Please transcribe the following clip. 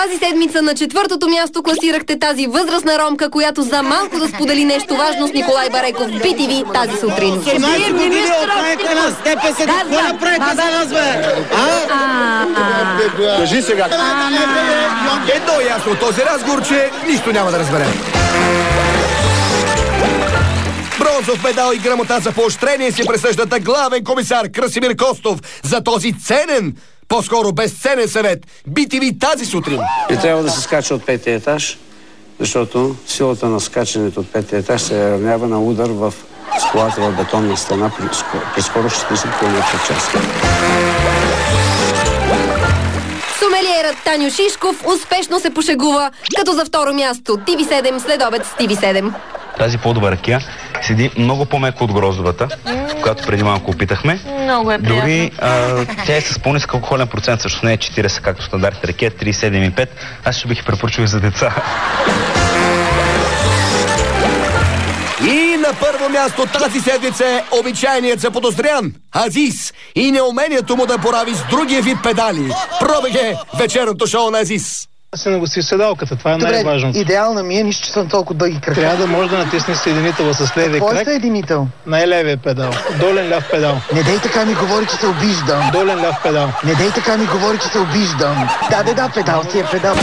Тази седмица на 4-то място класирахте тази възрастна ромка, която за малко да сподели нещо важно с Николай Бареков в BTV тази сутрин. 18 години отнайка на СДПС, какво направите за нас, бе? Кажи сега. Едно е ясно от този разговор, че нищо няма да разберем. Бронзов медал и грамота за поощрение си присъждат главен комисар Красимир Костов за този ценен, по-скоро безценен съвет. BTV тази сутрин. И трябва да се скача от 5-ти етаж, защото силата на скачането от 5-ти етаж се равнява на удар в скалата в бетонна стена при скорост 40 км в час. Сомелиерът Таню Шишков успешно се пошегува, като за второ място TV7 следобед с TV7. Тази по-добра ракия седи много по-меко от гроздовата, която преди малко опитахме. Много е приятно. Дори тя е с по-нисък алкохолен процент, също не е 40, както стандартните ракия, 37,5. Аз ще бих препоръчал и за деца. И на първо място тази седмица е обичайният заподозрян Азис и неумението му да борави с другия вид педали. Пробеге вечерното шоу на Азис. Се нагласи седалката, това е най-важното. Идеална ми е, нищо, че съм толкова дълги крака. Трябва да може да натисне съединител с левия крак. Кой е съединител? Най-левия педал. Долен ляв педал. Не дей така ми говори, че се обиждам. Долен ляв педал. Не дей така ми говори, че се обиждам. Да, педал си е педал.